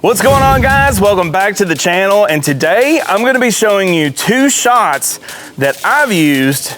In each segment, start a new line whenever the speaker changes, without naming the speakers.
What's going on, guys? Welcome back to the channel, and today I'm going to be showing you two shots that I've used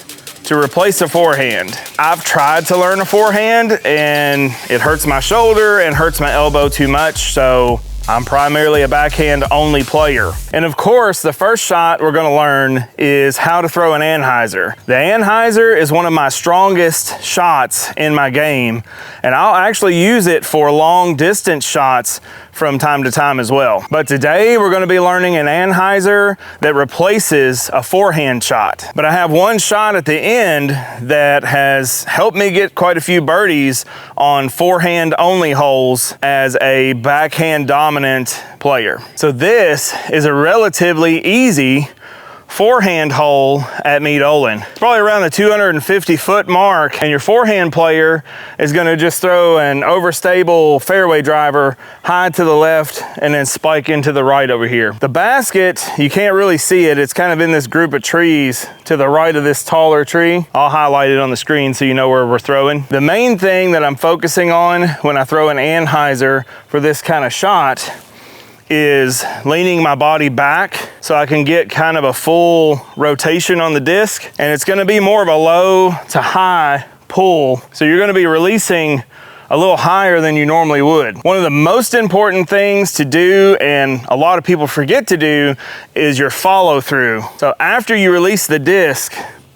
to replace a forehand. I've tried to learn a forehand and it hurts my shoulder and hurts my elbow too much, so I'm primarily a backhand only player. And of course, the first shot we're gonna learn is how to throw an Anhyzer. The Anhyzer is one of my strongest shots in my game, and I'll actually use it for long distance shots from time to time as well. But today we're gonna be learning an Anhyzer that replaces a forehand shot. But I have one shot at the end that has helped me get quite a few birdies on forehand only holes as a backhand dominant player. So this is a relatively easy forehand hole at Mead Olin. It's probably around the 250 foot mark, and your forehand player is gonna just throw an overstable fairway driver high to the left and then spike into the right over here. The basket, you can't really see it. It's kind of in this group of trees to the right of this taller tree. I'll highlight it on the screen so you know where we're throwing. The main thing that I'm focusing on when I throw an Anhyzer for this kind of shot is leaning my body back so I can get kind of a full rotation on the disc, and it's gonna be more of a low to high pull. So you're gonna be releasing a little higher than you normally would. One of the most important things to do, and a lot of people forget to do, is your follow through. So after you release the disc,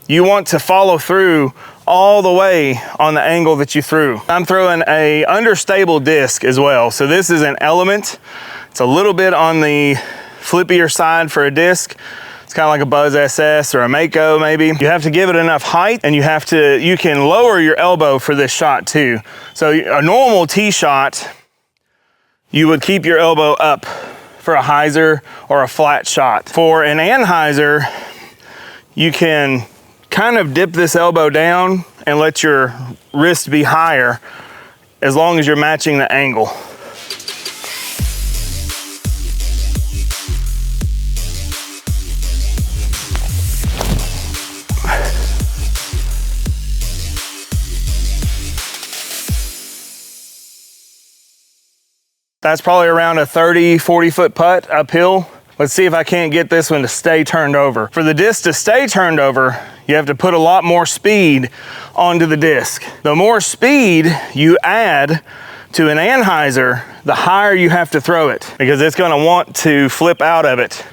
you want to follow through all the way on the angle that you threw. I'm throwing a understable disc as well. So this is an Element. It's a little bit on the flippier side for a disc. It's kind of like a Buzz SS or a Mako maybe. You have to give it enough height, and you can lower your elbow for this shot too. So a normal tee shot, you would keep your elbow up for a hyzer or a flat shot. For an Anhyzer, you can kind of dip this elbow down and let your wrist be higher as long as you're matching the angle. That's probably around a 30, 40 foot putt uphill. Let's see if I can't get this one to stay turned over. For the disc to stay turned over, you have to put a lot more speed onto the disc. The more speed you add to an Anhyzer, the higher you have to throw it, because it's gonna want to flip out of it.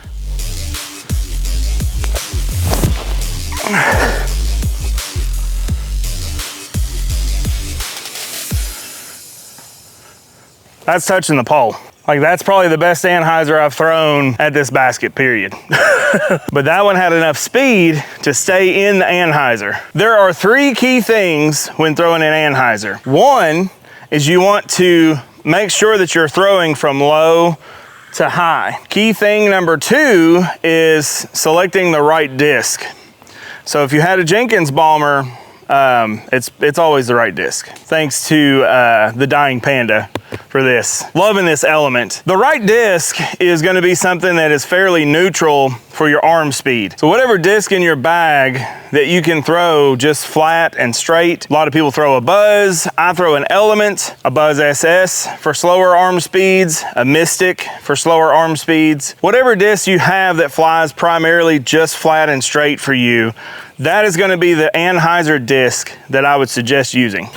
That's touching the pole. Like, that's probably the best Anhyzer I've thrown at this basket, period. But that one had enough speed to stay in the Anhyzer. There are three key things when throwing an Anhyzer. One is you want to make sure that you're throwing from low to high. Key thing number two is selecting the right disc. So if you had a Jenkins bomber, it's always the right disc. Thanks to the Dying Panda for this. Loving this Element. The right disc is gonna be something that is fairly neutral for your arm speed. So whatever disc in your bag that you can throw just flat and straight. A lot of people throw a Buzz. I throw an Element, a Buzz SS for slower arm speeds, a Mystic for slower arm speeds. Whatever disc you have that flies primarily just flat and straight for you, that is gonna be the Anhyzer disc that I would suggest using.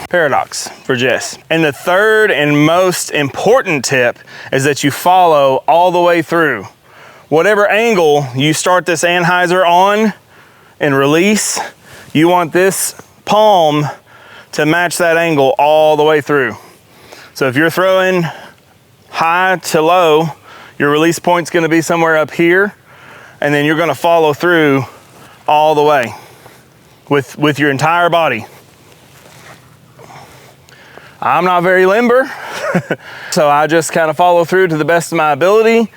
Paradox for Jess. And the third and most important tip is that you follow all the way through. Whatever angle you start this Anhyzer on and release, you want this palm to match that angle all the way through. So if you're throwing high to low, your release point's gonna be somewhere up here, and then you're gonna follow through all the way with your entire body. I'm not very limber, so I just kind of follow through to the best of my ability.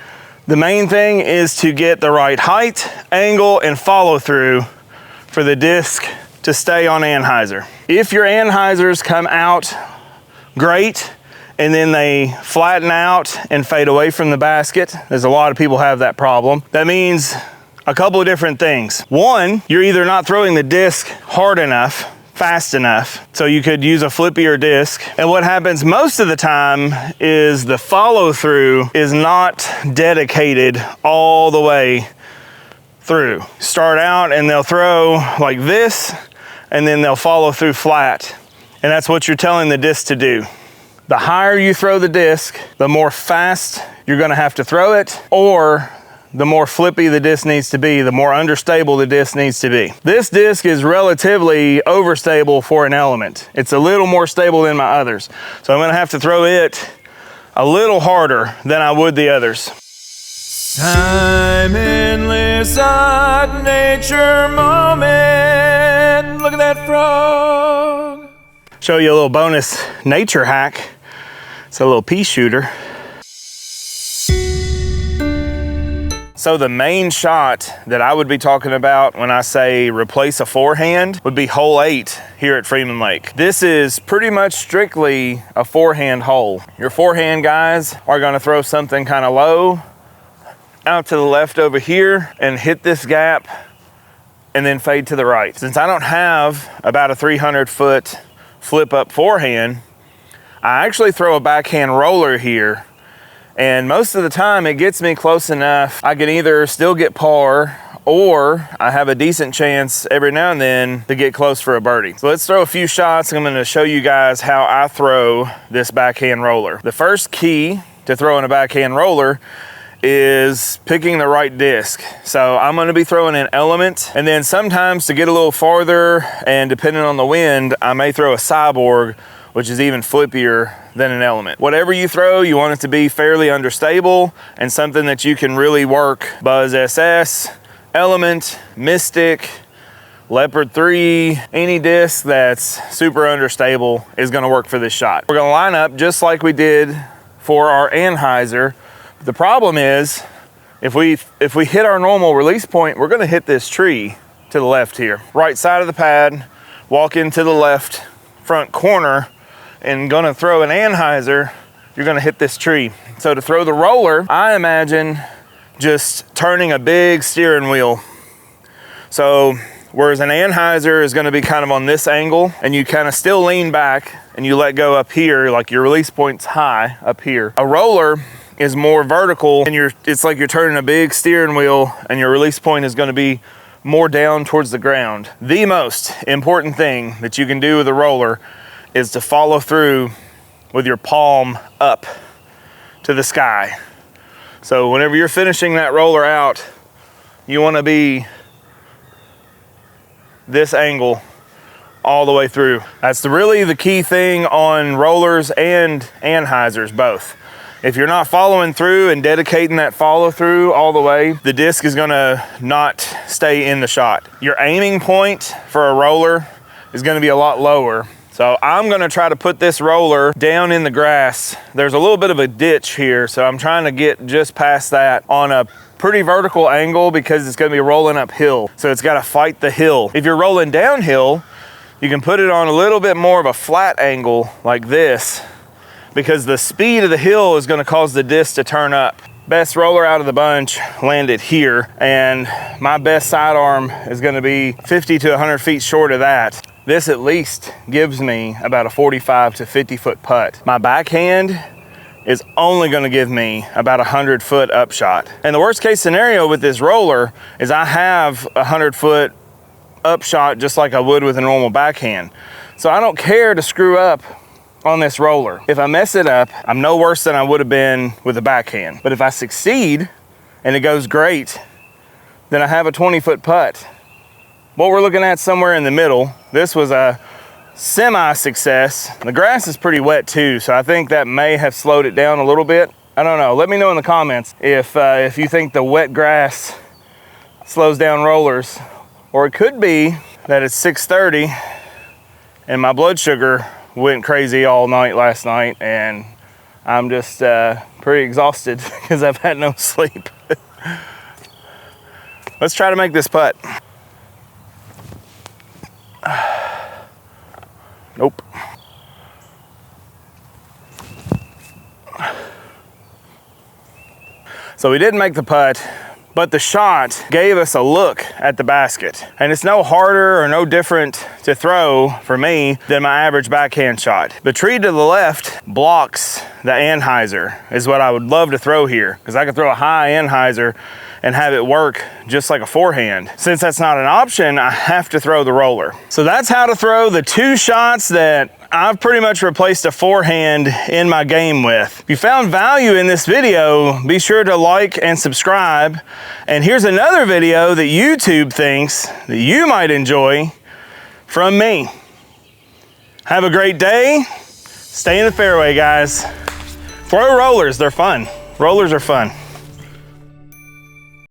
The main thing is to get the right height, angle, and follow through for the disc to stay on Anhyzer. If your Anhyzers come out great and then they flatten out and fade away from the basket, there's a lot of people have that problem. That means a couple of different things. One, you're either not throwing the disc hard enough fast enough. So you could use a flippier disc. And what happens most of the time is the follow through is not dedicated all the way through. Start out and they'll throw like this, and then they'll follow through flat. And that's what you're telling the disc to do. The higher you throw the disc, the more fast you're gonna have to throw it, or the more flippy the disc needs to be, the more understable the disc needs to be. This disc is relatively overstable for an element. It's a little more stable than my others. So I'm gonna have to throw it a little harder than I would the others.
Time in Lizotte nature moment. Look at that frog.
Show you a little bonus nature hack. It's a little pea shooter. So the main shot that I would be talking about when I say replace a forehand would be hole 8 here at Freeman Lake. This is pretty much strictly a forehand hole. Your forehand guys are gonna throw something kind of low out to the left over here and hit this gap and then fade to the right. Since I don't have about a 300-foot flip up forehand, I actually throw a backhand roller here, and most of the time it gets me close enough. I can either still get par, or I have a decent chance every now and then to get close for a birdie. So let's throw a few shots. I'm gonna show you guys how I throw this backhand roller. The first key to throwing a backhand roller is picking the right disc. So I'm gonna be throwing an element, and then sometimes to get a little farther and depending on the wind, I may throw a cyborg, which is even flippier than an element. Whatever you throw, you want it to be fairly understable and something that you can really work. Buzz SS, element, Mystic, Leopard 3, any disc that's super understable is gonna work for this shot. We're gonna line up just like we did for our Anhyzer. The problem is, if we hit our normal release point, we're gonna hit this tree to the left here. Right side of the pad, walk into the left front corner, and gonna throw an Anhyzer, you're gonna hit this tree. So to throw the roller, I imagine just turning a big steering wheel. So whereas an Anhyzer is gonna be kind of on this angle, and you kind of still lean back and you let go up here, like your release point's high up here. A roller is more vertical, and it's like you're turning a big steering wheel, and your release point is going to be more down towards the ground. The most important thing that you can do with a roller is to follow through with your palm up to the sky. So whenever you're finishing that roller out, you want to be this angle all the way through. That's really the key thing on rollers and Anhyzers both. If you're not following through and dedicating that follow through all the way, the disc is gonna not stay in the shot. Your aiming point for a roller is gonna be a lot lower. So I'm gonna try to put this roller down in the grass. There's a little bit of a ditch here, so I'm trying to get just past that on a pretty vertical angle because it's gonna be rolling uphill. So it's gotta fight the hill. If you're rolling downhill, you can put it on a little bit more of a flat angle like this, because the speed of the hill is gonna cause the disc to turn up. Best roller out of the bunch landed here, and my best sidearm is gonna be 50 to 100 feet short of that. This at least gives me about a 45 to 50 foot putt. My backhand is only gonna give me about a 100 foot upshot. And the worst case scenario with this roller is I have a 100 foot upshot just like I would with a normal backhand. So I don't care to screw up on this roller. If I mess it up, I'm no worse than I would have been with a backhand. But if I succeed and it goes great, then I have a 20-foot putt. What we're looking at somewhere in the middle. This was a semi-success. The grass is pretty wet too, so I think that may have slowed it down a little bit. I don't know. Let me know in the comments if you think the wet grass slows down rollers, or it could be that it's 6:30 and my blood sugar went crazy all night last night, and I'm just pretty exhausted because I've had no sleep. Let's try to make this putt. Nope. So we didn't make the putt, but the shot gave us a look at the basket. And it's no harder or no different to throw for me than my average backhand shot. The tree to the left blocks the Anhyzer, is what I would love to throw here, because I could throw a high Anhyzer and have it work just like a forehand. Since that's not an option, I have to throw the roller. So that's how to throw the 2 shots that I've pretty much replaced a forehand in my game with. If you found value in this video, be sure to like and subscribe. And here's another video that YouTube thinks that you might enjoy from me. Have a great day. Stay in the fairway, guys. Throw rollers, they're fun. Rollers are fun.